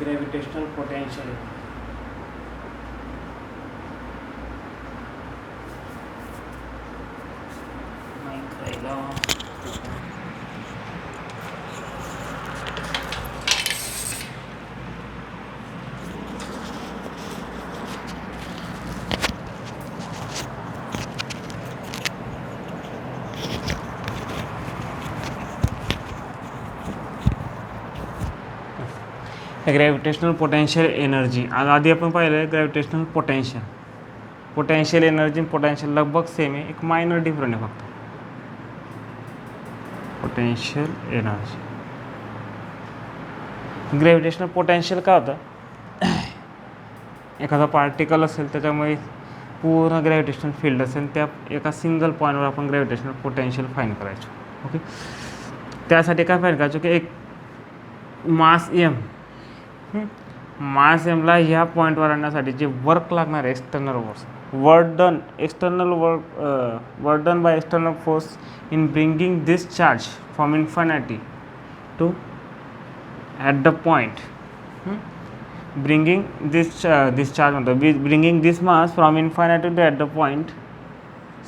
Gravitational potential gravitational potential energy. आधी आपण पाहिलं ग्रॅव्हिटेशनल पोटेन्शियल एनर्जी पोटेन्शियल लगभग सेम आहे, एक मायनर डिफरंट आहे फक्त. पोटेन्शियल एनर्जी ग्रॅव्हिटेशनल पोटेन्शियल काय होतं, एखादा पार्टिकल असेल त्याच्यामुळे पूर्ण ग्रॅव्हिटेशनल फील्ड असेल, त्या एका सिंगल पॉईंटवर आपण ग्रॅव्हिटेशनल पोटेन्शियल फाईंड करायचो. ओके, त्यासाठी काय फाईंड करायचो की एक मास एमला ह्या पॉईंटवर आणण्यासाठी जे वर्क लागणार आहे external force, work done by external force in bringing this charge from infinity to at the point, bringing this charge म्हणतो, bringing this mass from infinity to at the point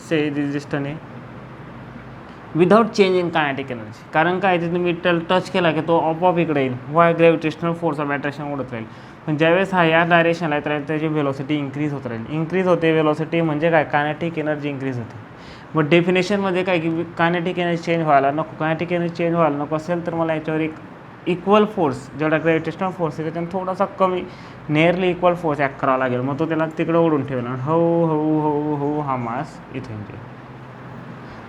say this distance आहे without change in kinetic energy. कारण काय ते तुम्ही touch केला की तो आपोआप इकडे येईल, Y gravitational force of attraction उडत राहील. पण ज्यावेळेस हा या डायरेक्शनला येत राहील त्याची व्हेलॉसिटी इंक्रीज होत राहील. इंक्रीज होते व्हेलॉसिटी म्हणजे काय, कायनेटिक एनर्जी इंक्रीज होते. मग डेफिनेशनमध्ये काय की कायनेटिक एनर्जी चेंज व्हायला नको, कायनेटिक एनर्जी चेंज व्हायला नको असेल तर मला याच्यावर एक इक्वल फोर्स, जेवढा ग्रॅव्हिटेशनल फोर्स आहे त्याच्यानं थोडासा कमी नियरली इक्वल फोर्स ॲक्ट करावा लागेल. मग तो त्याला तिकडं ओढून ठेवणार, हळू हळू हळू हळू हा मास इथे येईल.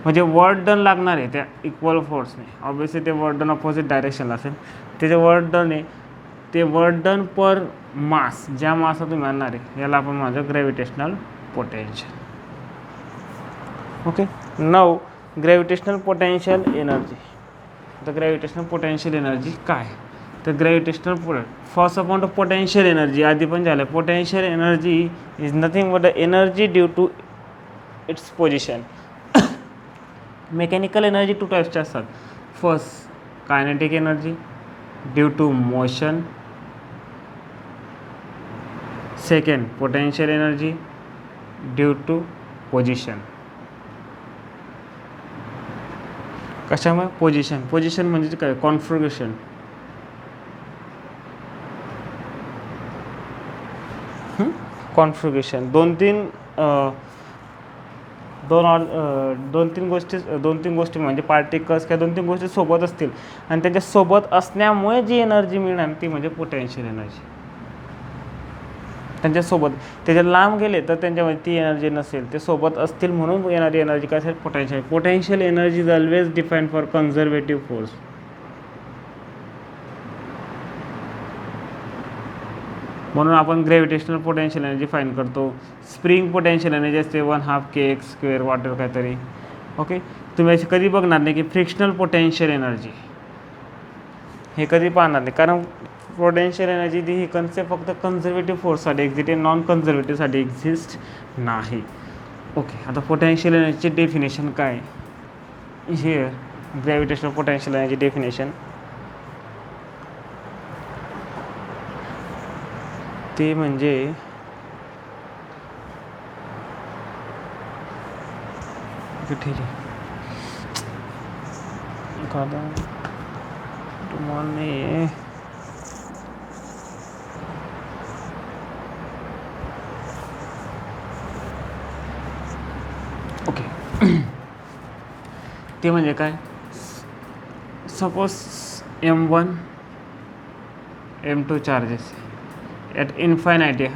म्हणजे वर्क डन लागणार आहे त्या इक्वल फोर्सने. ऑब्वियसली ते वर्क डन अपोजिट डायरेक्शनला असेल, ते जे वर्क डन आहे ते वर्क डन पर मास, ज्या मासा तुम्ही आणणार आहे याला आपण म्हणतो gravitational potential. Okay, now gravitational potential energy. तर ग्रॅव्हिटेशनल पोटेन्शियल एनर्जी काय, तर gravitational first upon the potential energy आधी पण झालं. Potential energy is nothing but the energy due to its position. Mechanical energy two टाईप्सच्या असतात. First kinetic energy due to motion, second potential energy due to position. कशामुळे, position म्हणजे काय, configuration. Configuration दोन तीन गोष्टी म्हणजे पार्टिकल्स किंवा 2-3 गोष्टी सोबत असतील आणि त्यांच्या सोबत असण्यामुळे जी एनर्जी मिळणार ती म्हणजे पोटेन्शियल एनर्जी. त्यांच्यासोबत त्याच्या लांब गेले तर त्यांच्यामध्ये ती एनर्जी नसेल, ते सोबत असतील म्हणून येणारी एनर्जी काय असेल, potential energy is always defined for conservative force. म्हणून आपण ग्रॅव्हिटेशनल पोटेन्शियल एनर्जी फाईंड करतो. स्प्रिंग पोटेन्शियल एनर्जी असते 1/2 kx² वॉटर काहीतरी. ओके, तुम्ही अशी कधी बघणार नाही की फ्रिक्शनल पोटेन्शियल एनर्जी हे कधी पाहणार नाही, कारण पोटेन्शियल एनर्जी ही कन्सेप्ट फक्त कन्झर्वेटिव्ह फोर्ससाठी एक्झिस्ट आहे, नॉन कन्झर्वेटिव्हसाठी एक्झिस्ट नाही. ओके, आता पोटेन्शियल एनर्जीची डेफिनेशन काय, here gravitational potential energy definition. ते म्हणजे तुम्हाला ओके ते म्हणजे काय, suppose M1 M2 charges at इन्फायनायटी.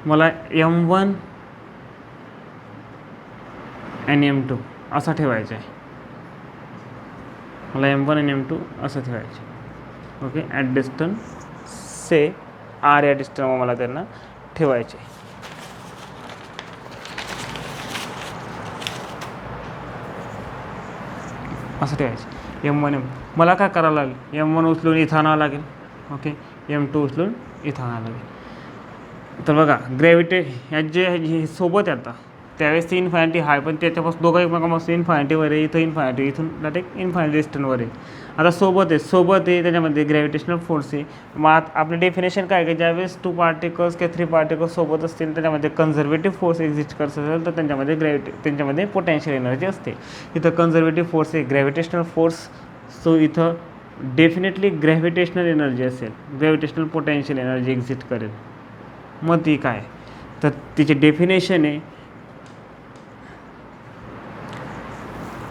मला M1 आणि M2 असा ठेवायचा आहे, मला M1 आणि M2 असं ठेवायचे. Okay, at distance say R या डिस्टन्सवर मला त्यांना ठेवायचे. असं ठेवायचं. M1 मला काय करावं लागेल, M1 उचलून इथं आणावं लागेल. ओके, M2 उचलून इथं आणावं लागेल. तर बघा ग्रॅव्हिटी ह्या जे सोबत येतात त्यावेळेस ती इन्फायनिटी आहे, पण त्याच्यापासून दोघं एकमेकांपासून इन्फायनिटीवर आहे, इथं इन्फायनिटी, इथून डायरेक्ट इन्फायनिटी डिस्टन्सवर आहे. आता सोबत आहे त्याच्यामध्ये ग्रॅव्हिटेशनल फोर्स आहे. मग आपलं डेफिनेशन काय आहे की ज्यावेळेस 2 पार्टिकल्स किंवा 3 पार्टिकल्स सोबत असतील त्याच्यामध्ये कन्झर्वेटिव्ह फोर्स एक्झिस्ट करत असेल तर त्यांच्यामध्ये पोटेन्शियल एनर्जी असते. इथं कन्झर्वेटिव्ह फोर्स आहे ग्रॅव्हिटेशनल फोर्स, सो इथं डेफिनेटली ग्रॅव्हिटेशनल एनर्जी असेल, ग्रॅव्हिटेशनल पोटेन्शियल एनर्जी एक्झिस्ट करेल. मग ती काय, तर तिचे डेफिनेशन आहे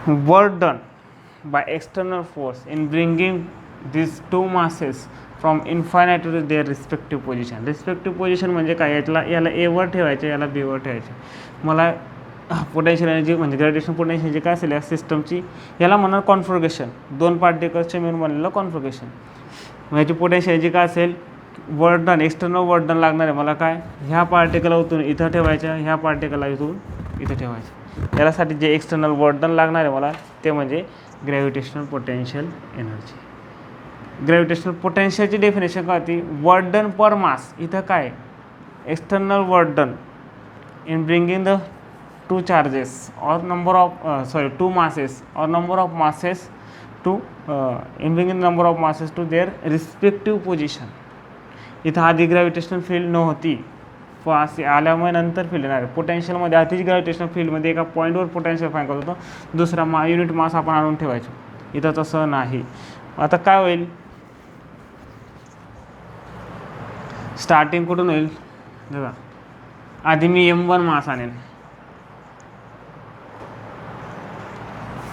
work done by external force in bringing these two masses from infinite to their respective position. Respective position म्हणजे काय, याला A वर ठेवायचे, याला B वर ठेवायचे. मला पोटेन्शियल एनर्जी म्हणजे ग्रॅव्हिटेशनल पोटेन्शियल एनर्जी काय असेल या सिस्टमची, याला म्हणणार कॉन्फिगरेशन, 2 पार्टिकल्सचे मिळून बनलेलं कॉन्फिगरेशन. मग याची पोटेन्शियल एनर्जी काय असेल, work done, external work done लागणार आहे मला काय, ह्या पार्टिकलला उतरून इथं ठेवायचं, ह्या पार्टिकलला इथून इथं ठेवायचं. यासाठी जे एक्सटर्नल वर्क डन लागणार आहे मला ते म्हणजे ग्रॅव्हिटेशनल पोटेन्शियल एनर्जी. ग्रॅव्हिटेशनल पोटेन्शियलची डेफिनेशन काय होती, वर्क डन पर मास. इथं काय, external work done in bringing the 2 charges or number of 2 masses or number of masses to in bringing number of masses to their respective position. इथं आधी gravitational field नव्हती, असे आल्यामुळे नंतर field येणार. पोटेन्शियलमध्ये आधीच ग्रॅव्हिटेशनल फील्डमध्ये एका पॉईंटवर पोटेन्शियल फाईंड करत होतो, दुसरा युनिट मास आपण आणून ठेवायचो. इथं तसं नाही. आता काय होईल, स्टार्टिंग कुठून होईल बघा, आधी मी M1 मास आणेन,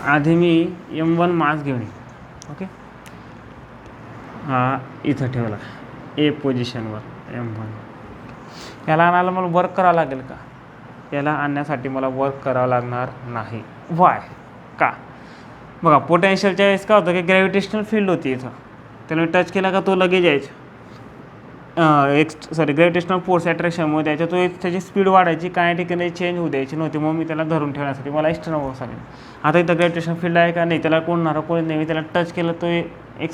आधी मी M1 मास घेऊन येईन. ओके, हा इथं ठेवला A पोझिशनवर M1. याला आणायला मला वर्क करावं लागेल का, याला आणण्यासाठी मला वर्क करावं लागणार नाही. वाय का, बघा पोटेन्शियलच्या वेळेस काय होतं की ग्रॅव्हिटेशनल फील्ड होती इथं, त्याला टच केला का तो लगेच यायचा, ग्रॅव्हिटेशनल फोर्स अट्रॅक्शनमुळे त्याच्या तो त्याची स्पीड वाढायची, कायनेटिक एनर्जी चेंज होऊ द्यायची नव्हती. मग मी त्याला धरून ठेवण्यासाठी मला एक्सटर्नल फोर्स लागेल. आता इथं ग्रॅव्हिटेशनल फील्ड आहे का नाही, त्याला कोणणार कोणी नाही, मी त्याला टच केलं तो एक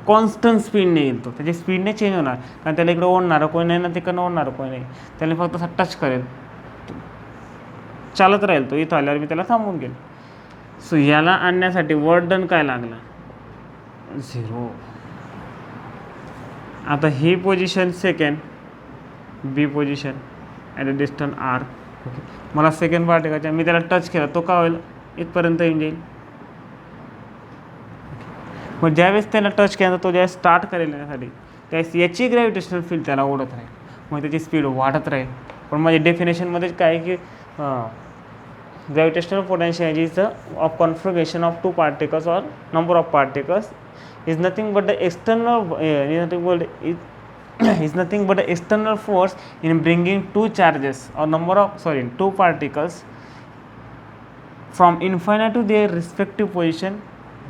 कॉन्स्टंट स्पीडने येईल, तो त्याची स्पीडने चेंज होणार, कारण त्याला इकडं ओढणारं कोणी नाही ना तिकडनं ओढणारं कोणी नाही, त्याला फक्त असा टच करेल, चालत राहील तो, इथं आल्यावर मी त्याला थांबवून घेईल. सो याला आणण्यासाठी वर्क डन काय लागला, 0. आता ही position second, B position at a distance R. Okay, मला सेकंड पार्टिकलच्या मी त्याला टच केला, तो काय होईल, इथपर्यंत येऊन जाईल. मग ज्यावेळेस त्याला टच केला तो ज्यावेळेस स्टार्ट करेल यासाठी, त्यावेळेस याची ग्रॅव्हिटेशनल फील्ड त्याला ओढत राहील, मग त्याची स्पीड वाढत राहील. पण माझ्या डेफिनेशनमध्येच काय आहे की gravitational potential energy is of configuration of 2 particles or number of particles is nothing but the external force in bringing 2 charges or 2 particles from infinite to their respective position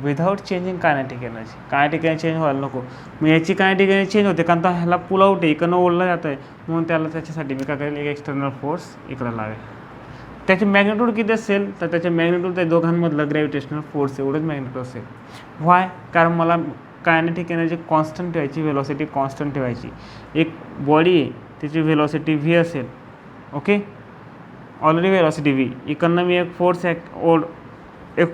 without changing kinetic energy. Kinetic energy change व्हायला नको, मग याची kinetic energy change होते कारण ह्याला pull out आहे, इकडनं ओढलं जातं आहे, म्हणून त्याच्यासाठी मी काय करेल, एक एक्सटर्नल फोर्स इकडं लावेल. त्याची मॅग्नेट्यूड किती असेल, तर त्याच्या मॅग्नेट्यूड त्या दोघांमधलं ग्रॅव्हिटेशनल फोर्स एवढंच मॅग्नेट्यूड असेल. व्हाय, कारण मला कायनेटिक एनर्जी कॉन्स्टंट ठेवायची, व्हेलॉसिटी कॉन्स्टंट ठेवायची. एक बॉडी आहे त्याची व्हेलॉसिटी V असेल, ओके, ऑलरेडी व्हेलॉसिटी V, इकडनं मी एक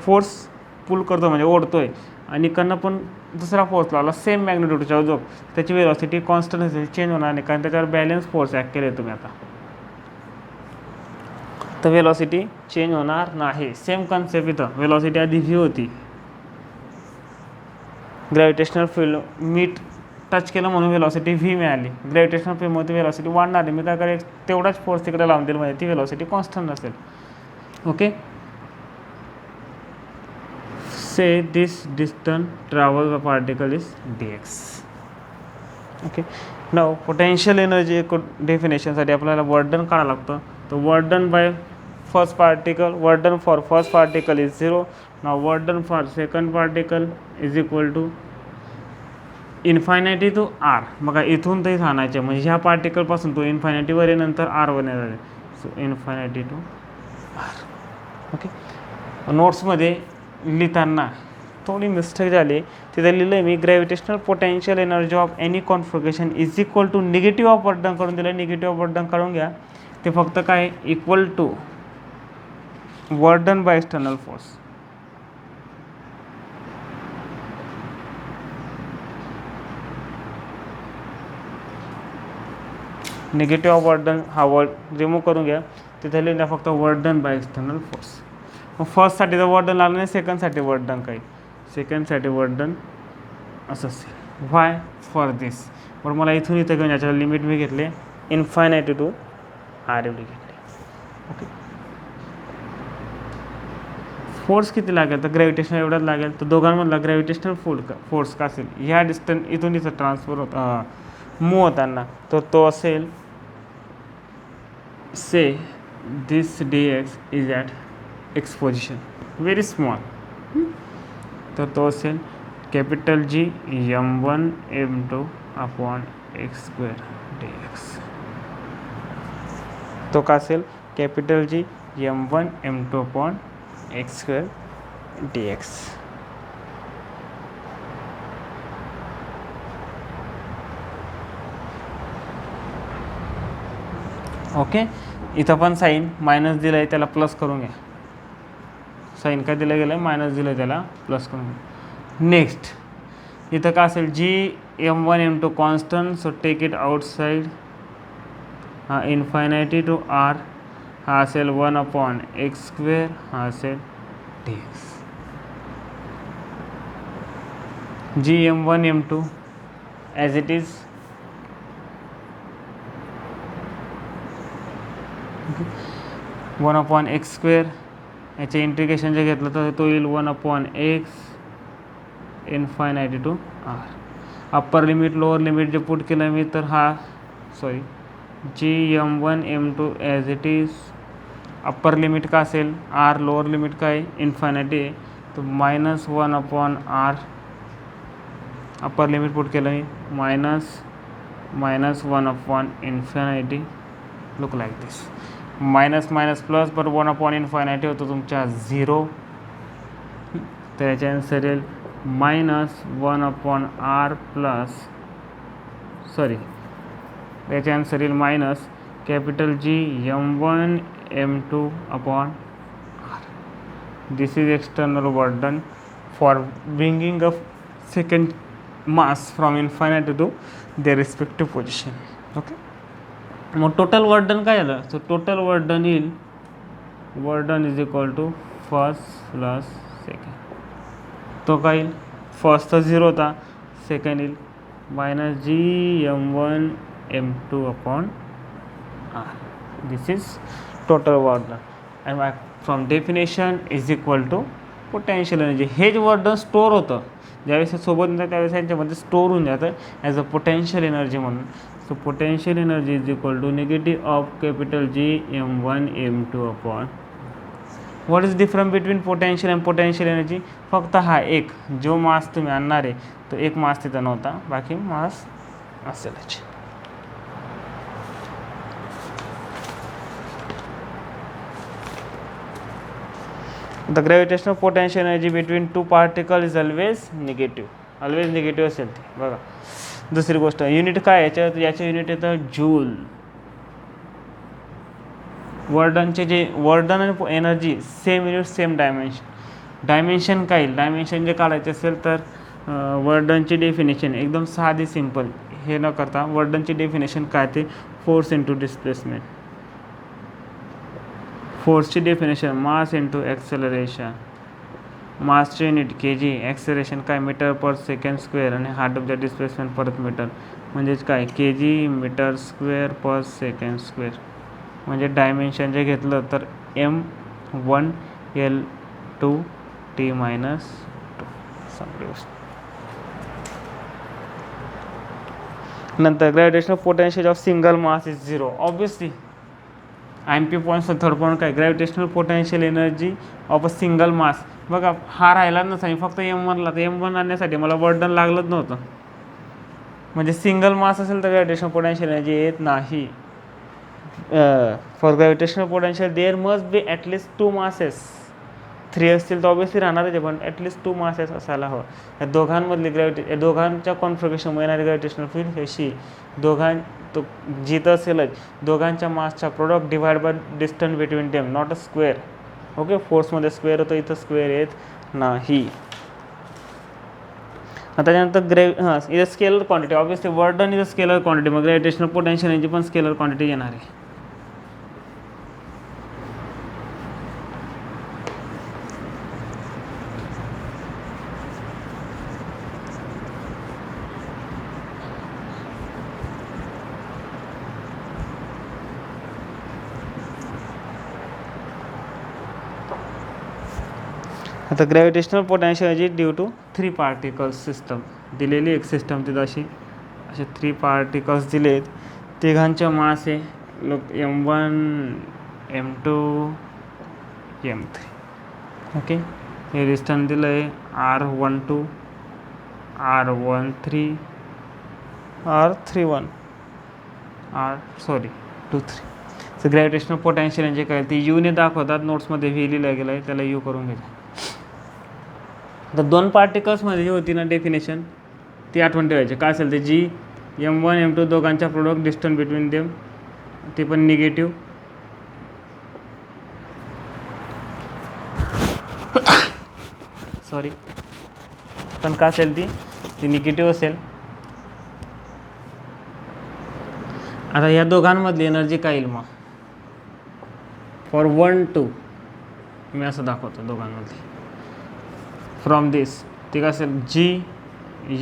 फोर्स पुल करतो म्हणजे ओढतो आहे, आणि इकडनं पण दुसरा फोर्स लावला सेम मॅग्नेट्यूडच्या जो, त्याची व्हेलॉसिटी कॉन्स्टंट असेल, चेंज होणार नाही, कारण त्याच्यावर बॅलन्स फोर्स ॲक्ट केले तुम्ही आता, तर व्हेलॉसिटी चेंज होणार नाही. सेम कन्सेप्ट इथं, व्हेलॉसिटी आधी V होती, ग्रॅव्हिटेशनल फील्ड मी टच केलं म्हणून व्हेलॉसिटी V मिळाली, ग्रॅव्हिटेशनल फील्डमध्ये व्हेलॉसिटी वाढणार आहे, मी काय करेल तेवढाच फोर्स तिकडे लावून देईल, म्हणजे ती व्हेलॉसिटी कॉन्स्टंट असेल. Okay, say this distance travel the particle is dx. Okay, now potential energy डेफिनेशनसाठी आपल्याला वर्क डन काढावं लागतं. तर work done by first particle, work done for first particle is 0. Now work done for second particle is equal to infinity to R. बघा इथून ते आणायचे, म्हणजे ह्या पार्टिकलपासून तो इन्फायनायटीवर आहे, नंतर R1 येणार आहे. So infinity to R. Okay, नोट्समध्ये लिहिताना थोडी मिस्टेक झाली, तिथे लिहिलं आहे मी gravitational potential energy of any configuration is equal to negative of work done करून दिलं, निगेटिव्ह ऑफ वर्क डन काढून घ्या. ते फक्त काय equal to work done by external force. Negative of work done हा वर्ड रिमूव्ह करून घ्या. तिथे लिहिलं फक्त work done by external force. मग फर्स्टसाठी जर वर्क डन लागलं नाही, सेकंडसाठी वर्क डन काही, सेकंडसाठी वर्क डन असं असेल. व्हाय फॉर दिस. पण मला इथून इथं घेऊन याच्याला लिमिट मी घेतले इन्फायनाइट टू आर एवढी घेतली. ओके. फोर्स किती लागेल तर ग्रॅव्हिटेशन एवढाच लागेल. तर दोघांमधला ग्रॅव्हिटेशनल फोर्स का असेल ह्या डिस्टन्स इथून इथं ट्रान्सफर मूव होताना, तर तो असेल से दिस dx is at x position very small. तर तो असेल capital G m1 m2 upon X square dx. तो का असेल capital G m1 m2 upon X square dx. Okay. इथं पण साईन मायनस दिलं आहे, त्याला प्लस करून घ्या. साईन काय दिलं गेलं आहे, मायनस दिलं आहे, त्याला प्लस करून घ्या. नेक्स्ट इथं का असेल G m1 m2 constant, so take it outside. हा इन्फायनायटी टू आर हा असेल 1 अपॉन एक्स स्क्वेअर, हा असेल dx. G m1 m2 as it is 1 upon X square. याचे इंटिग्रेशन जे घेतलं तर तो येईल 1 upon X infinity to R. Upper limit lower limit जे पुट केलं मी, तर हा sorry G m1 m2 as it is. Upper limit का असेल आर, लोअर लिमिट काय इन्फायनायटी आहे, तर -1 upon R. Upper limit put केलं मी -1 upon infinity. Look like this. Minus minus plus, but 1 upon infinity होतो तुमच्या 0. तर याच्या आन्सर येईल -1 अपॉन आर प्लस सॉरी याच्या आन्सर येईल minus capital G m1 m2 upon R. This is external work done for bringing a second mass from infinite to their respective position. Okay. मग total work done काय झालं, so total work done येईल work done is equal to first plus second. तो काय येईल, first तर 0 होता, second येईल -G m1 m2 upon R. This is total work done. And from definition is equal to potential energy. हे जे work done store होतं ज्यावेळेस सोबत येतं त्यावेळेस यांच्यामध्ये स्टोअर होऊन जातं ॲज अ पोटेन्शियल एनर्जी म्हणून. So potential energy is equal to negative of capital G m1 m2 upon. What is difference between potential and potential energy. फक्त हा एक जो मास तुम्ही आणणार आहे तो एक मास तिथं नव्हता, बाकी मास असेलच. The gravitational potential energy between two particle is always negative असेल ती. बघा दुसरी गोष्ट युनिट काय याचे युनिट येतं जूल. वर्डनचे जे वर्डन आणि energy same unit same dimension काय येईल, डायमेन्शन जे काढायचे असेल तर वर्डनची डेफिनेशन एकदम साधी सिंपल. हे न करता वर्डनची डेफिनेशन काय ते फोर्स इंटू डिस्प्लेसमेंट. फोर्सची डेफिनेशन मास इंटू ॲक्सेलरेशन. मासचे युनिट kg, ॲक्सेलरेशन काय मीटर पर सेकंड स्क्वेअर, आणि हार्ट ऑफ द डिस्प्लेसमेंट परत मीटर म्हणजेच काय kg metre square per second square. म्हणजे डायमेन्शन जे घेतलं तर m1 l2 t -2 संपली गोष्ट. नंतर gravitational potential of single mass is 0. Obviously MP point third point काय gravitational potential energy of a single mass. बघा हा राहिला नसा, फक्त m1ला, तर m1 आणण्यासाठी मला वर्क डन लागलंच नव्हतं. म्हणजे सिंगल मास असेल तर ग्रॅव्हिटेशनल पोटेन्शियल एनर्जी येत नाही. For gravitational potential there must be at least 2 masses. 3 असतील तर ऑब्वियसली राहणारच आहे, पण ॲटलिस्ट 2 मासेस असायला हवं. या दोघांमधली या दोघांच्या कॉन्फिगरेशन येणारी ग्रॅव्हिटेशनल फील्ड अशी तो जिथं असेलच दोघांच्या मासच्या product divide by distance between them, not a square. Okay, फोर्समध्ये स्क्वेअर होतो, इथं स्क्वेअर येत नाही. त्याच्यानंतर इथं scalar quantity, obviously work done is a scalar quantity, मग ग्रॅव्हिटेशनल पोटेन्शियल यांची पण स्केलर क्वांटिटी येणार आहे. आता gravitational potential due to 3 particles system दिलेली, एक सिस्टम तिथं असे 3 पार्टिकल्स दिलेत, तिघांच्या मास आहे लोक M1 M2 M3. ओके, हे डिस्टन्स दिलं आहे R12 R13 R31 R23. तर ग्रॅव्हिटेशनल पोटेन्शियल यांचे काय ते यूने दाखवतात, नोट्समध्ये व्ही लिहिलं गेलं आहे, त्याला यू करून घ्यायचं. तर 2 पार्टिकल्समध्ये जी होती ना डेफिनेशन, ती आठवण ठेवायची. काय असेल ते जी M1 M2 दोघांच्या प्रोडक्ट डिस्टन्स बिटवीन देम, ते पण निगेटिव्ह. सॉरी, पण काय असेल ती निगेटिव्ह असेल. आता या दोघांमधली एनर्जी काय येईल मग फॉर 1 2, मी असं दाखवतो दोघांमधली फ्रॉम दिस. ते काय असेल जी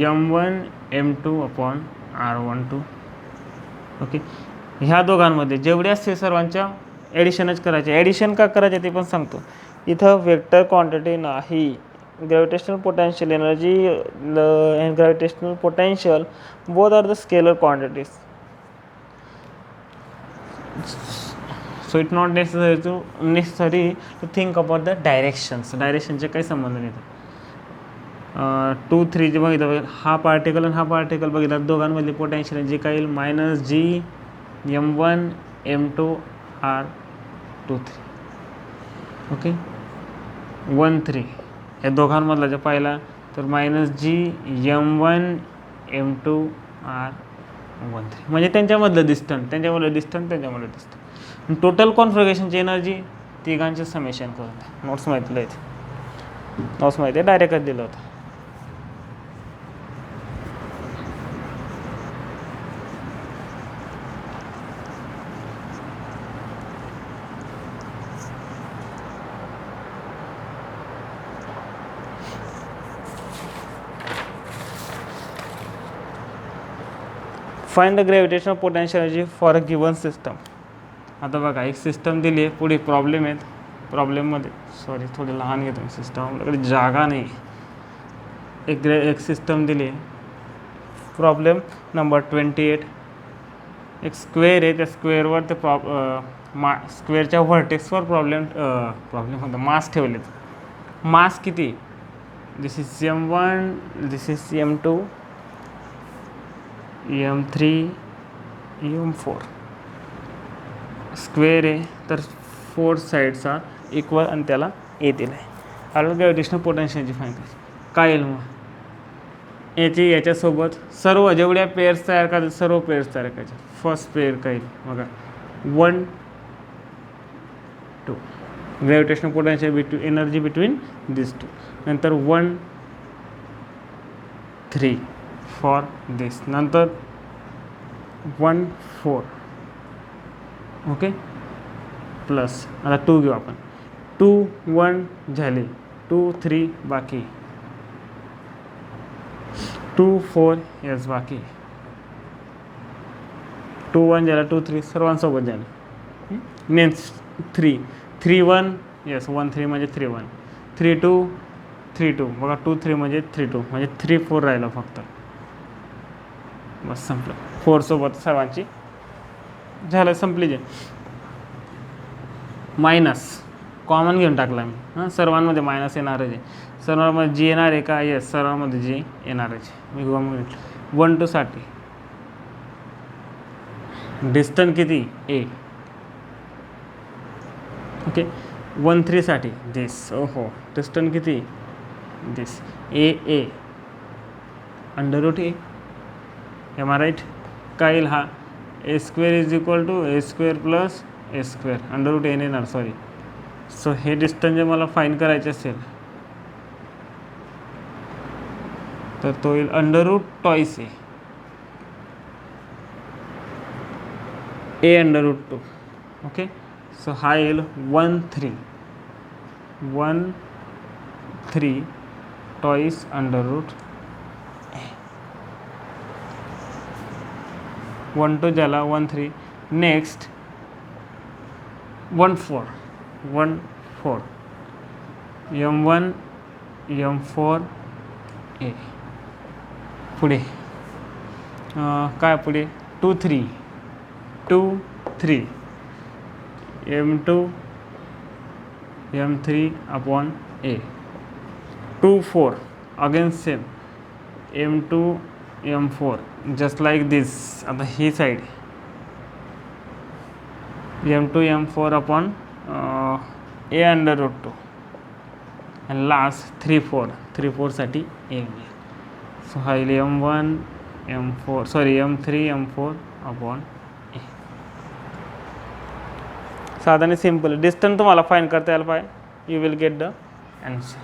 M1 M2 upon R12. Okay, ह्या दोघांमध्ये जेवढे असते सर्वांच्या ॲडिशनच करायचे. ॲडिशन का करायचे ते पण सांगतो. इथं वेक्टर क्वांटिटी नाही. Gravitational potential energy and gravitational potential both are the scalar quantities. So it not necessary to think about the directions. डायरेक्शनचे काही संबंध नाही. 2 3 जे बघितलं, हा पार्टिकल आणि हा पार्टिकल बघितला, दोघांमधली पोटेन्शियल जे काही मायनस जी M1 M2 R23. ओके, 1 3 या दोघांमधला जर पाहिला तर मायनस जी M1 M2 R13, म्हणजे त्यांच्यामधलं डिस्टन्स. टोटल कॉन्फिगरेशनची एनर्जी तिघांचे समेशन करून नोट्स माहिती आहे, डायरेक्टच दिलं होतं. Find the gravitational potential energy for a given system. आता बघा, एक सिस्टम दिली आहे, पुढे प्रॉब्लेम आहेत. प्रॉब्लेममध्ये थोडे लहान घेतो सिस्टम, आपल्याकडे जागा नाही. एक सिस्टम दिली आहे, प्रॉब्लेम नंबर 28. एक स्क्वेअर आहे, त्या स्क्वेअरवर ते स्क्वेअरच्या व्हर्टेक्सवर प्रॉब्लेम मास ठेवलेत. मास किती? This is M1, this is M2 M3 M4. Square आहे तर 4 साईड्स आर इक्वल आणि त्याला ए दिलं आहे. आपल्याला ग्रॅव्हिटेशनल पोटेन्शियलची फाईंड करायची. काय येईल मग याच्यासोबत सर्व जेवढ्या पेअर्स तयार करायचे सर्व पेअर्स तयार करायचे. फर्स्ट पेअर काय येईल बघा, 1 2. ग्रॅव्हिटेशनल पोटेन्शियल एनर्जी बिटवीन दिस 2. नंतर 1 3 फॉर दिस. नंतर 1 4. ओके, प्लस आता 2 घेऊ आपण. 2 1 झाले, 2 3 बाकी, 2 4 यस बाकी, 2 1 झाला, 2 3 सर्वांसोबत झालं. नेक्स्ट 3 3 1 यस, 1 3 म्हणजे 3 1, 3 2 3 2 बघा, 2 3 म्हणजे 3 2 म्हणजे 3 4 राहिलं फक्त. बस संपलं. 4 सोबत सर्वांची झालं, संपली. जे मायनस कॉमन घेऊन टाकला मी. सर्वांमध्ये मायनस येणारच आहे. सर्वांमध्ये जी येणार आहे का? येस, सर्वांमध्ये जी येणारच आहे. मी कॉमन 1 2 साठी डिस्टन्स किती? ए. ओके, 1 3 साठी दिस. ओहो, डिस्टन्स किती? This. A under root A. M R right? काय येईल हा? A square is equal to A square plus A square under root A येणार. सॉरी, सो हे डिस्टन्स जे मला फाईंड करायचे असेल तर तो येईल under root twice A under root 2. Okay, so हा येईल 1/3 टॉईस अंडररूट 1/2 झाला 1/3. Next 1/4 m1 m4 a. पुढे काय पुढे 2/3 m2 m3 upon a. 2/4 again same m2 m4 just like this. आता ही side m2 m4 upon a under root 2 आणि लास्ट 3/4 साठी a मिळेल. सो हा येईल m1 m4 sorry m3 m4 upon a. साधारण सिंपल डिस्टन्स तुम्हाला फाईंड करता यायला पाहिजे. You will get the answer.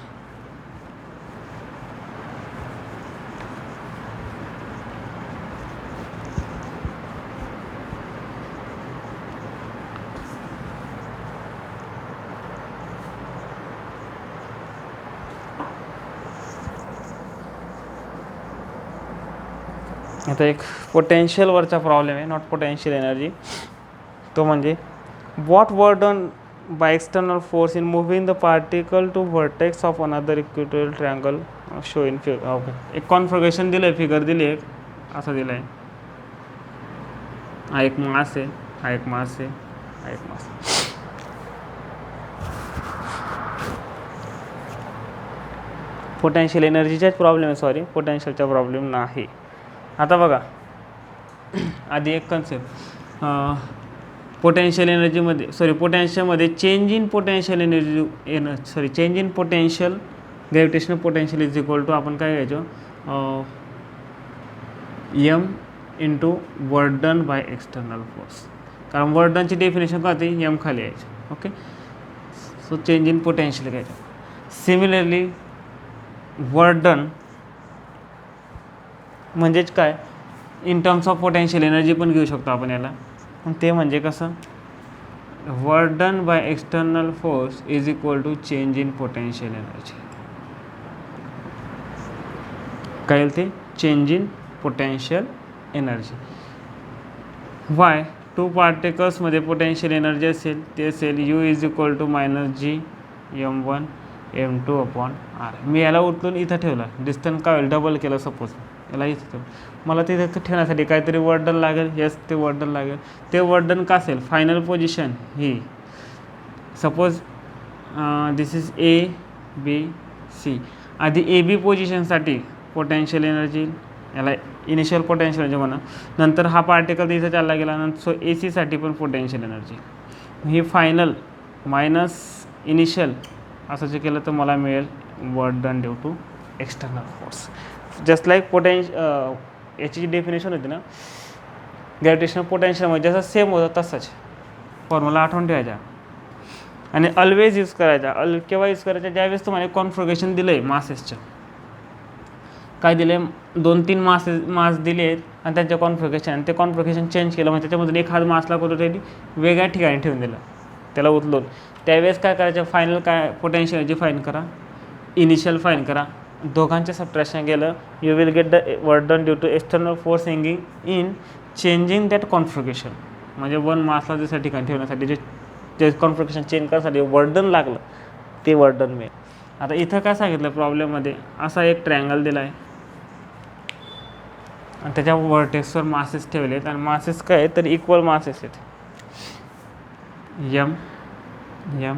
आता एक पोटेन्शियलवरचा प्रॉब्लेम आहे, नॉट पोटेन्शियल एनर्जी. तो म्हणजे what work done by external force in moving the particle to vertex of another equatorial triangle show in figure. Okay, एक कॉन्फिगरेशन दिलं आहे, फिगर दिली आहे, असं दिलं आहे. हा एक मास आहे, हा एक मास आहे, हा एक मास. पोटेन्शियल एनर्जीचाच प्रॉब्लेम आहे, सॉरी पोटेन्शियलचा प्रॉब्लेम नाही. आता बघा आधी एक कन्सेप्ट, पोटेन्शियल एनर्जीमध्ये पोटेन्शियलमध्ये change in potential energy change in potential gravitational potential is equal to आपण काय घ्यायचो m into work done by external force. कारण वर्क डनची डेफिनेशन काय होती, m खाली यायचं. Okay, so change in potential घ्यायचं. सिमिलरली वर्क डन म्हणजेच काय, in terms of potential energy पण घेऊ शकतो आपण याला. ते म्हणजे कसं, work done by external force is equal to change in potential energy. काय येईल ते, change in potential energy. Why, two पार्टिकल्समध्ये पोटेन्शियल एनर्जी असेल ते असेल u is equal to -g m1 m2 upon r. मी याला उचलून इथं ठेवला, डिस्टन्स काय होईल, डबल केलं सपोज, याला इथं ठेवलं. मला तिथे ठेवण्यासाठी काहीतरी वर्क डन लागेल. येस, ते वर्क डन लागेल. ते वर्क डन का असेल, फायनल पोझिशन ही सपोज दिस इज ABC. आधी AB पोझिशनसाठी पोटेन्शियल एनर्जी, याला इनिशियल पोटेन्शियल एनर्जी म्हणा. नंतर हा पार्टिकल इथं चालला गेला, नंतर सो AC पण पोटेन्शियल एनर्जी. ही फायनल मायनस इनिशियल असं जे केलं तर मला मिळेल work done due to external force. Just like याची जी डेफिनेशन होती ना ग्रॅव्हिटेशनल पोटेन्शियल म्हणजे जसं सेम होतं तसंच फॉर्म्युला आठवून ठेवायचा आणि ऑलवेज यूज करायचा. केव्हा यूज करायचा, ज्यावेळेस तुम्हाला कॉन्फिगरेशन दिलं आहे मासेसचं. काय दिले, 2-3 मास दिले आहेत आणि त्यांच्या कॉन्फिगरेशन, आणि ते कॉन्फिगरेशन चेंज केलं म्हणजे त्याच्यामधून एखाद मासला कुठेतरी वेगळ्या ठिकाणी ठेवून दिलं, त्याला उचलून. त्यावेळेस काय करायचं, फायनल काय पोटेन्शियल एनर्जी फाईन करा, इनिशियल फाईन करा, दोघांचे सबट्रॅक्शन केलं, you will get the work done due to external force hanging in changing that configuration. म्हणजे वन मासला दुसऱ्या ठिकाणी ठेवण्यासाठी जे कॉन्फिगरेशन चेंज करण्यासाठी वर्क डन लागलं ते वर्क डन मिळेल. आता इथं काय सांगितलं प्रॉब्लेममध्ये, असा एक ट्रायंगल दिला आहे आणि त्याच्या व्हर्टेक्सवर मासेस ठेवले आहेत आणि मासेस काय तर इक्वल मासेस आहेत, m m.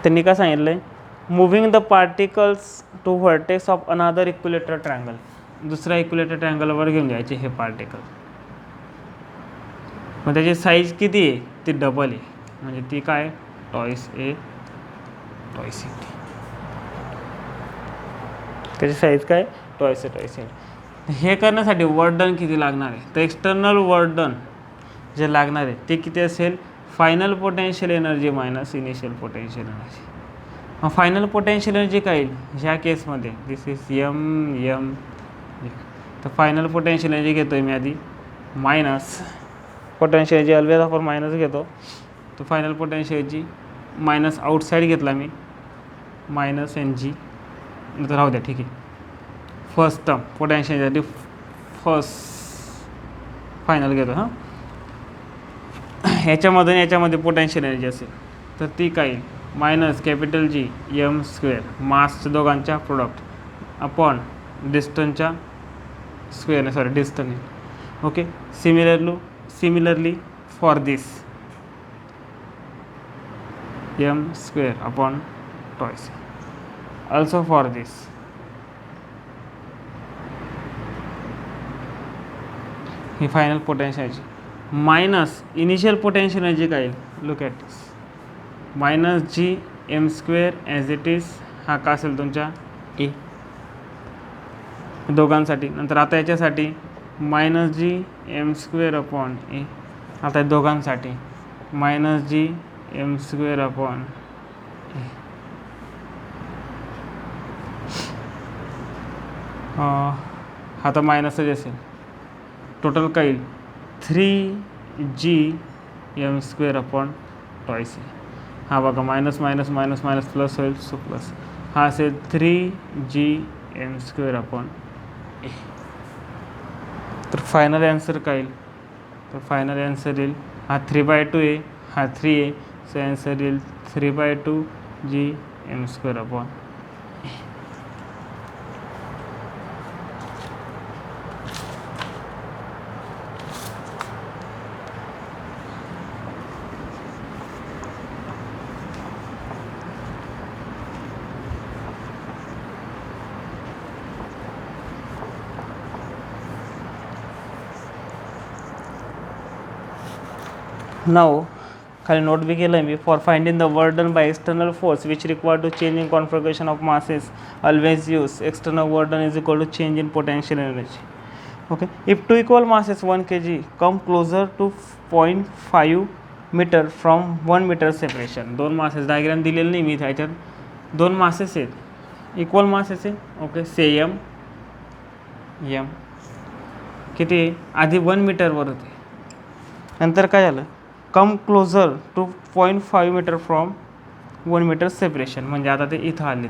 त्यांनी काय सांगितलं आहे, moving the particles to vertex of another equilateral triangle. दुसऱ्या इक्विलेटर ट्रायंगलवर घेऊन जायचे हे पार्टिकल. मग त्याची साईज किती आहे, ती डबल आहे, म्हणजे ती काय टॉईस A टॉईस A. त्याची साईज काय टॉईस A. हे करण्यासाठी वर्क डन किती लागणार आहे, तर एक्सटर्नल वर्क डन जे लागणार आहे ते किती असेल final potential energy minus initial potential energy. मग फायनल पोटेन्शियल एनर्जी काय येईल ह्या केसमध्ये? दिस इज एम. तर फायनल पोटेन्शियल एनर्जी घेतो आहे मी आधी मायनस पोटेन्शियल एनर्जी, ऑलवेज आपण मायनस घेतो. तर final potential energy minus outside घेतला मी मायनस एन जी, नंतर राहू द्या, ठीक आहे. First term potential energy first final घेतो. हां, याच्यामध्ये पोटेन्शियल एनर्जी असेल तर ती काय येईल? Minus capital G M square, मासच्या दोघांच्या प्रोडक्ट अपॉन डिस्टन्सच्या square, sorry distance. Okay, similarly for this M square upon twice, also for this. ही final potential energy minus initial potential energy काय येईल? Look at this minus G M square as it is. हा का असेल तुमच्या A दोघांसाठी. नंतर आता याच्यासाठी minus G M square upon A. आता दोघांसाठी minus G M square upon A. आता मायनसच असेल. टोटल काय येईल? 3g M square upon twice A. हा बघा minus minus minus minus plus होईल, सो प्लस. हा असेल 3g एम स्क्वेअर अपॉन ए. तर फायनल ॲन्सर काय येईल? तर फायनल ॲन्सर येईल हा 3/2 आहे, हा 3 आहे. सो ॲन्सर येईल 3/2 g M square upon A. नाव खाली नोट बी केलं आहे मी. For finding the work done by external force which require to change in configuration of masses always use external work done is equal to change in potential energy. Okay, if two equal masses 1 kg come closer to 0.5 metre from 1 metre separation. दोन masses diagram दिलेलं नाही मी इथे, ह्याच्यात दोन masses आहेत, equal masses आहे. Okay, say M किती आहे? आधी 1 मीटरवर होते, नंतर काय झालं? Come closer to 0.5 metre from 1 metre separation. म्हणजे आता ते इथं आलेत.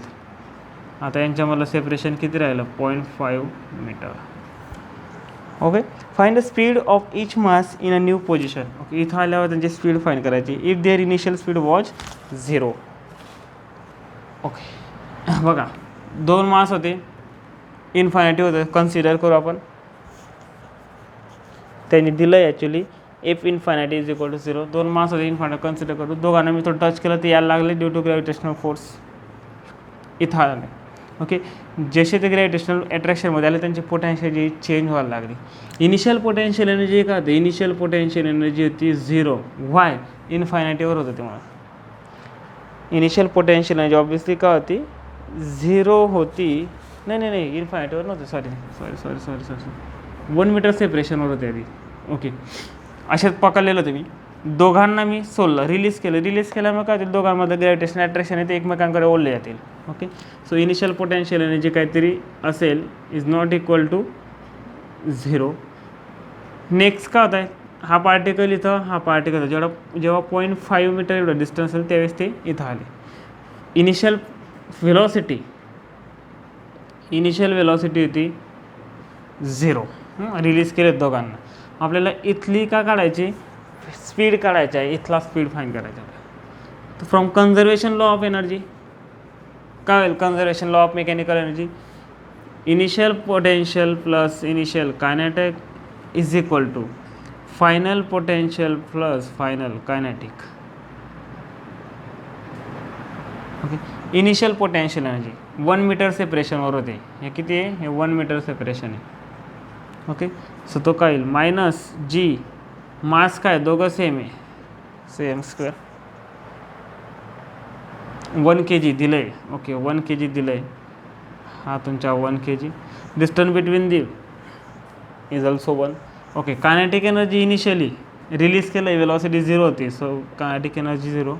आता यांच्या मला सेपरेशन किती राहिलं? 0.5 metre. Okay, find the speed of each mass in a new position. Okay, इथं आल्यावर त्यांची स्पीड फाईंड करायची. If their initial speed was 0. Okay, बघा दोन मास होते, इन्फायनिटी होतं, कन्सिडर करू आपण. त्यांनी दिलं आहे actually F infinity is equal to 0. दोन मास होते, इन्फायनिटी कन्सिडर करू. दोघांना मी थोडं टच केलं तर यायला लागले ड्यू टू ग्रॅव्हिटेशनल फोर्स. इथं आले. ओके, जसे ते ग्रॅव्हिटेशनल अट्रॅक्शनमध्ये आले त्यांची पोटेन्शियल एनर्जी चेंज व्हायला लागली. इनिशियल पोटेन्शियल एनर्जी काय होते? इनिशियल पोटेन्शियल एनर्जी होती 0. वाय? इन्फायनिटीवर होतं तेव्हा. इनिशियल पोटेन्शियल एनर्जी ऑब्विसली काय होती? 0 होती. नाही इन्फायनिटीवर नव्हतं, सॉरी 1 मीटर सेपरेशनवर होते आधी. ओके, अशात पकडलेलं होतं मी. दोघांना मी सोडलं, रिलीज केल्यामुळे काय होतील? दोघांमध्ये ग्रॅव्हिटेशनल अट्रॅक्शन आहे ते एकमेकांकडे ओढले जातील. Okay, so initial potential energy काहीतरी असेल is not equal to 0. Next काय होत आहे? हा पार्टिकल इथं, हा पार्टिकल जेव्हा 0.5 मीटर एवढं डिस्टन्स असेल त्यावेळेस ते इथं आले. इनिशियल व्हेलॉसिटी होती 0. रिलीज केलेत दोघांना. आपल्याला इथली का काढायची? स्पीड काढायची आहे, इथला स्पीड फाईंड करायचा आहे. तर from conservation law of energy काय होईल? Conservation law of mechanical energy, initial potential plus initial kinetic is equal to final potential plus final kinetic. Okay, initial potential energy 1 metre सेपरेशनवर होते. हे किती आहे? हे 1 मीटर सेपरेशन आहे. ओके, सो तो काय येईल? मायनस जी मास काय दोघं सेम आहे, सेम स्क्वेअर. 1 kg दिलं आहे. ओके, 1 kg दिलं आहे. हा तुमचा 1 kg. Distance between the is also 1. Okay, kinetic energy initially release केलं वेलॉसिटी 0 होती, so kinetic energy 0.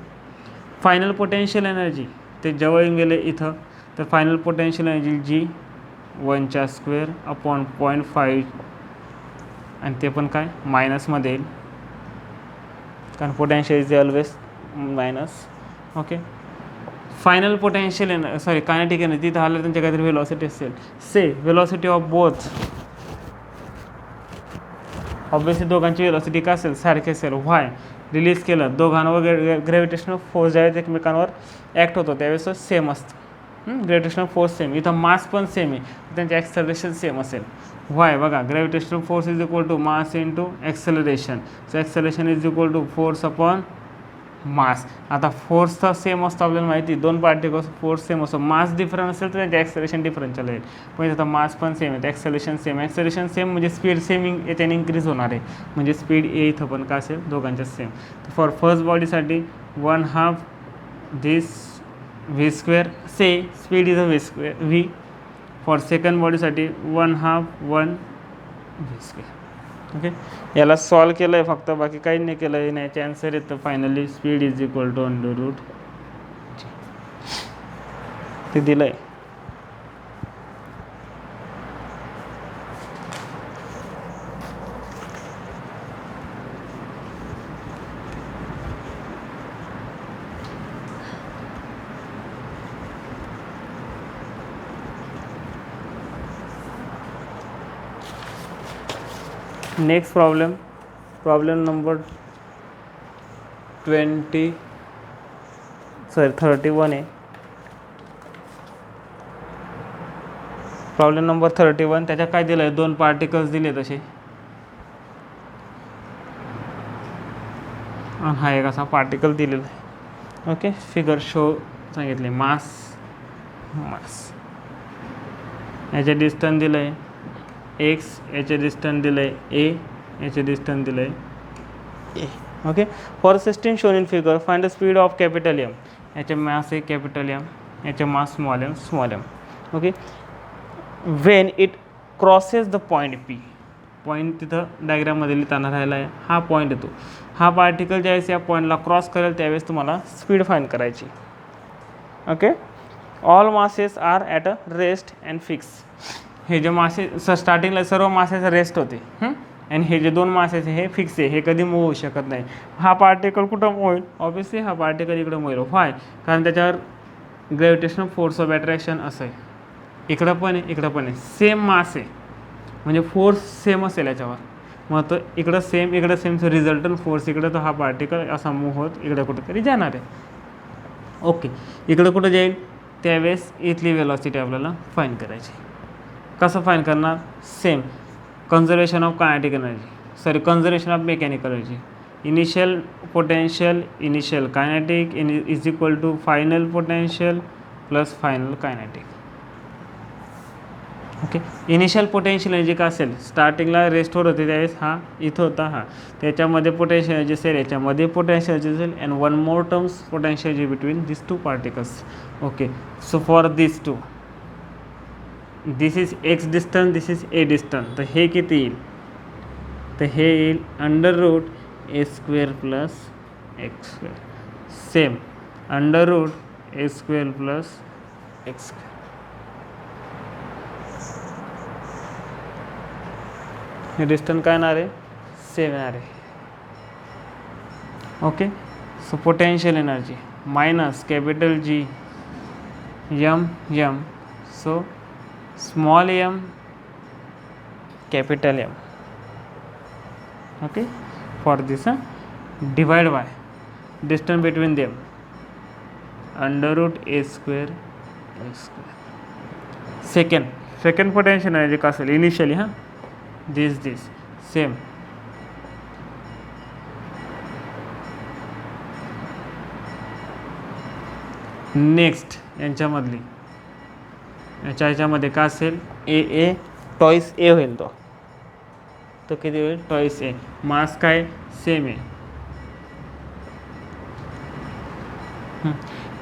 Final potential energy ते जवळ येऊन गेले इथं, तर फायनल पोटेन्शियल एनर्जी जी 1च्या स्क्वेअर अपॉन 0.5 आणि ते पण काय मायनसमध्ये येईल, कारण potential is always minus. Okay, final potential kinetic energy तिथं आलं त्यांच्या काहीतरी वेलॉसिटी असेल. से वेलॉसिटी ऑफ बोथ, ऑब्वियसली दोघांची वेलॉसिटी काय असेल सारखी असेल. व्हाय रिलीज केलं दोघांवर ग्रॅव्हिटेशनल फोर्स ज्यावेळेस एकमेकांवर ॲक्ट होतो त्यावेळेस सेम असतं. ग्रॅव्हिटेशनल फोर्स सेम, इथं मास पण सेम आहे, त्यांचे ॲक्सेलरेशन सेम असेल. व्हाय बघा gravitational force is equal to mass into acceleration, so acceleration is equal to force upon mass. आता फोर्सचा सेम असतो आपल्याला माहिती, दोन पार्टिकल्स फोर्स सेम असतो, मास डिफरंट असेल तर त्यांचे ॲक्सेलरेशन डिफरन्शियल आहे. पण आता मास पण सेम आहे, ॲक्सेलरेशन सेम. ॲक्सेलरेशन सेम म्हणजे स्पीड सेम याच्याने इन्क्रीज होणार आहे, म्हणजे स्पीड ए इथं पण काय असेल दोघांच्या सेम. तर फॉर फर्स्ट बॉडीसाठी 1/2 this V square, say speed is a V square V. For second बॉडीसाठी 1/2 1 व्ही स्क्वेअर. ओके, याला सॉल्व केलं आहे फक्त, बाकी काही नाही केलं आहे. याचे आन्सर येतं finally speed is equal to √, ते दिलं आहे. नेक्स्ट प्रॉब्लेम नंबर 31 आहे. प्रॉब्लेम नंबर 31 त्याच्यात काय दिलं आहे, दोन पार्टिकल्स दिले तसे, आणि हा एक असा पार्टिकल दिलेला आहे. ओके, फिगर शो सांगितले, मास याचे डिस्टन्स दिलं आहे x, याचे डिस्टन्स दिलं आहे a, याचे डिस्टन्स दिलं आहे a. Okay, for system shown in figure find the speed of capital M. याचे मास आहे कॅपिटल M, याचे mass small m. Okay, Wien it crosses the point P, point तिथं डायग्राममध्ये लिहिताना राहिला आहे, हा पॉईंट येतो. हा पार्टिकल ज्यावेळेस या पॉईंटला क्रॉस करेल त्यावेळेस तुम्हाला स्पीड फाइंड करायची. Okay, all masses are at a rest and fix. हे जे मासे स्टार्टिंगला सर्व मासेचं रेस्ट होते, आणि हे जे दोन मासेचे हे फिक्स आहे, हे कधी मूव्ह होऊ शकत नाही. हा पार्टिकल कुठं मूव्ह होईल, ऑब्वियसली हा पार्टिकल इकडं मूव्ह होईल. व्हाय, कारण त्याच्यावर ग्रॅव्हिटेशनल फोर्स ऑफ अट्रॅक्शन असं आहे, इकडं पण आहे इकडं पण आहे, सेम मास आहे म्हणजे फोर्स सेम असेल याच्यावर, मग तो इकडं सेम सो रिझल्टंट फोर्स इकडं, तर हा पार्टिकल असा मूव्ह होत इकडं कुठंतरी जाणार आहे. ओके, इकडं कुठं जाईल त्यावेळेस इथली वेलॉसिटी आपल्याला फाईंड करायची. कसं फाईंड करणार, same conservation of kinetic energy, conservation of mechanical energy. Initial potential initial kinetic is equal to final potential plus final kinetic. Okay, initial potential energy का असेल, स्टार्टिंगला रेस्टोर होते त्यावेळेस हा इथं होता, हा त्याच्यामध्ये पोटेन्शियल एनर्जी असेल, याच्यामध्ये पोटेन्शियल एनर्जी असेल, and one more terms potential energy between this two particles. Okay, so for this two, this is X distance, this is A distance, तर हे किती येईल, तर हे येईल √a² plus x², same √a² plus x². हे distance काय येणार आहे, सेम येणार आहे. Okay, so potential energy minus capital G m, so small m capital M. Okay, for this divide by distance between them √a² x². second potential energy का असेल initially, this same next याच्यामध्ये का असेल ए twice A होईल, तो किती होईल twice A. मास काय सेम आहे.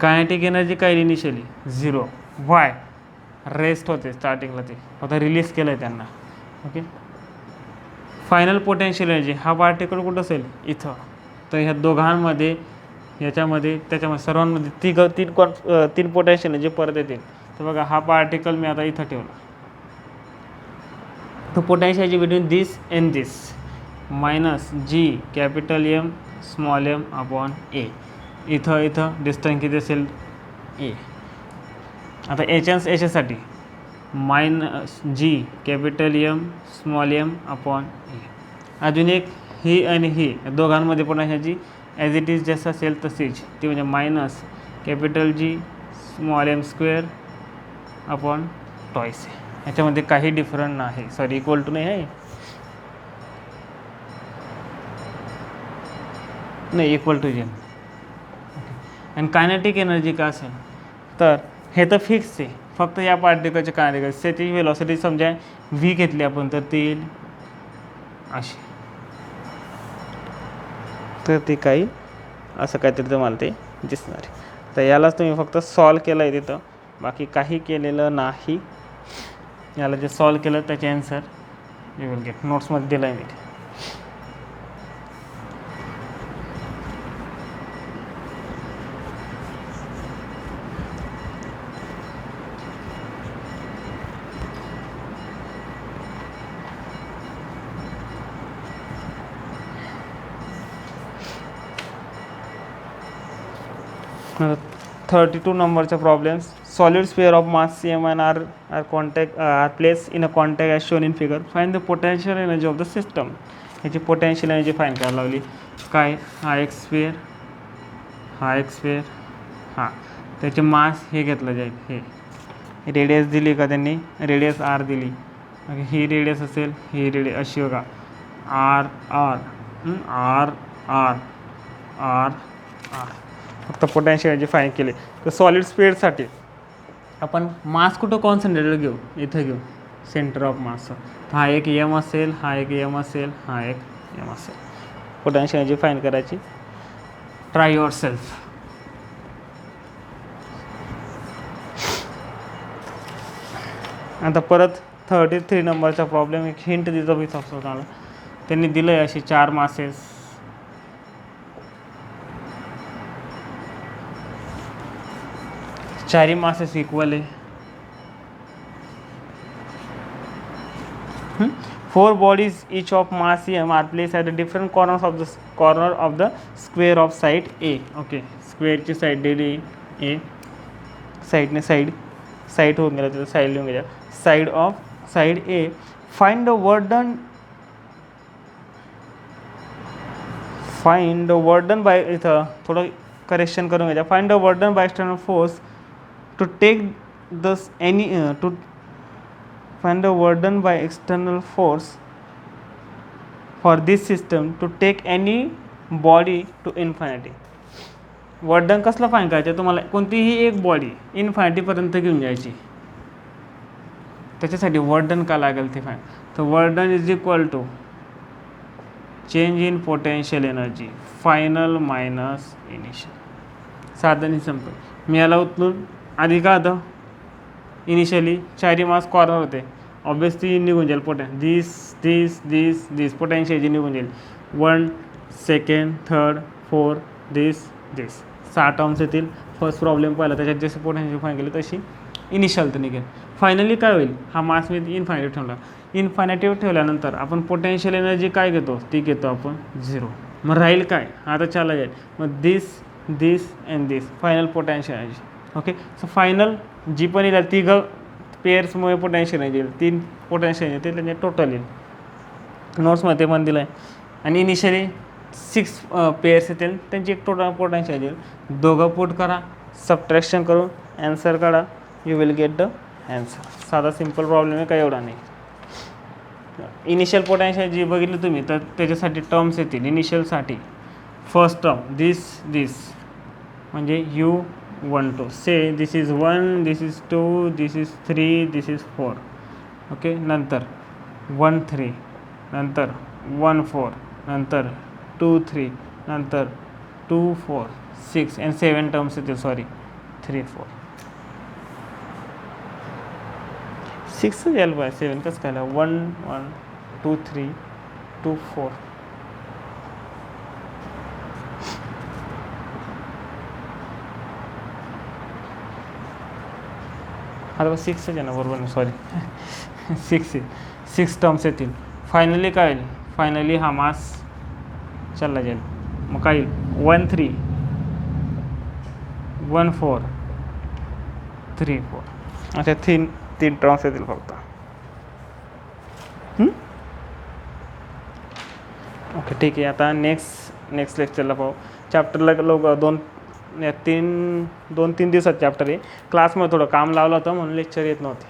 कायनेटिक एनर्जी काय इनिशियली 0. व्हाय, रेस्ट होते स्टार्टिंगला, ते आता रिलीज केलं आहे त्यांना. ओके, फायनल पोटेन्शियल एनर्जी हा पार्टिकल कुठं असेल इथं. तर ह्या दोघांमध्ये याच्यामध्ये त्याच्यामध्ये सर्वांमध्ये तीन पोटेन्शियल एनर्जी परत येतील. तर बघा हा पार्टिकल मी आता इथं ठेवला. तर potential energy between this and this minus G capital M small M upon A. इथं डिस्टन्स किती असेल ए. आता याच्यासाठी minus G capital M small M upon A. अजून एक ही आणि ही दोघांमध्ये पोटेन्शियल ॲज इट इज जसं असेल तशीच ती म्हणजे minus capital G small M square upon twice आहे. ह्याच्यामध्ये काही डिफरंट नाही, सॉरी इक्वल टू नाही आहे, नाही इक्वल टू जेम. आणि कायनेटिक एनर्जी का असेल तर हे तर फिक्स आहे, फक्त या पार्टिकलच्या कायनेटिक त्याची वेलॉसिटी समजा व्ही घेतली आपण तर ती येईल अशी. तर ती काही असं काहीतरी तुम्हाला ते दिसणार आहे. तर यालाच तुम्ही फक्त सॉल्व केलं आहे तिथं, बाकी काही केलेलं नाही. याला जे सॉल्व केलं त्याचे ॲन्सर यू विल गेट. नोट्समध्ये दिलं आहे मी. Now, 32 नंबरचा problems. Solid sphere of mass CM and are placed in a contact as shown in figure. Find the potential energy of the system. ह्याची पोटेन्शियल एनर्जी फाईन करायला लावली. काय हा एक स्फिअर, हा एक स्फिअर, हां त्याचे मास हे घेतलं जाईल. हे रेडियस दिली का त्यांनी, रेडियस आर दिली. ही रेडियस असेल, ही रेडियस अशी बघा R R R R R R. फक्त पोटेन्शियल एनर्जी फाईन केले. तर सॉलिड स्फिअरसाठी आपण मास कुठं कॉन्सन्ट्रेटेड घेऊ, इथं घेऊ सेंटर ऑफ मास. हा एक एम असेल, हा एक एम असेल, हा एक एम असेल. पोटेन्शियल एनर्जी फाईन करायची. Try your self. आता परत 33 नंबरचा प्रॉब्लेम. एक हिंट दिलं मी स्वतःला. त्यांनी दिलं आहे अशी 4 मासेस. चारही मासेस इक्वल आहे. 4 bodies each of mass m are placed at the different corners of the square of side A. Okay, स्क्वेअरची साईड दिली ए, साईडने साईड होऊन गेला, त्याचं साईड लिहून गेला. Side of side A. Find the work done bye, इथं थोडं करेक्शन करून घ्यायचं. Find the work done by external force to take this to find the work done by external force for this system to take any body to infinity. Work done कसलं fine करायचं तुम्हाला, कोणतीही एक body इन्फायनिटीपर्यंत घेऊन जायची. त्याच्यासाठी work done का लागेल ते फाईन. तर work done is equal to change in potential energy final minus initial. साधं आणि सिंपल. मी याला उचलून आधी का होतं इनिशियली चारही मास कॉर्नर होते, ऑब्वियसली निघून जाईल दिस पोटेन्शियल निघून जाईल. 1 2 3 4 दिस 6 टर्म्स येतील. फर्स्ट प्रॉब्लेम पाहिला त्याच्यात जसे पोटेन्शियल फाईन केले तशी इनिशियल तर निघेल. फायनली काय होईल, हा मास मी इन्फायनाइट ठेवला. इन्फायनाइटिव्ह ठेवल्यानंतर आपण पोटेन्शियल एनर्जी काय घेतो, ती घेतो आपण 0. मग राहील काय, आता चाला जाईल. मग this and this final potential energy. Okay, so final G पण येईल तिघं पेअर्समुळे पोटेन्शियल एनर्जी येईल. 3 पोटेन्शियल येईल, त्याचे टोटल येईल. नोट्समध्ये पण दिलं आहे. आणि इनिशियली 6 पेअर्स येतील, त्यांची एक टोटल पोटेन्शियल येईल. दोघं पुट करा, सबट्रॅक्शन करून ॲन्सर काढा, you will get the answer. साधा सिम्पल प्रॉब्लेम आहे, काय एवढा नाही. इनिशियल पोटेन्शियल जी बघितली तुम्ही तर त्याच्यासाठी टर्म्स येतील. इनिशियलसाठी फर्स्ट टर्म दिस म्हणजे U1 2 say this is 1 this is 2 this is 3 this is 4. Okay, नंतर 1 3 नंतर 1 4 नंतर 2 3 नंतर 2 4 6 and 7 टर्म्स येतील. सॉरी 3 4 6 यायला पाहिजे, 7 कसं काय 1 1 2 3 2 4 आता 6 आहे ना, बरोबर ना, सॉरी 6 टर्म्स येतील. फायनली काय होईल, फायनली हा मास चालला जाईल. मग काय येईल 1 3 1 4 3 4 अशा तीन टर्म्स येतील फक्त. ओके ठीक आहे. आता नेक्स्ट लेक्चरला पाहू. चॅप्टरला दोन तीन दिवसात चॅप्टर आहे. क्लासमध्ये थोडं काम लावलं होतं म्हणून लेक्चर येत नव्हते.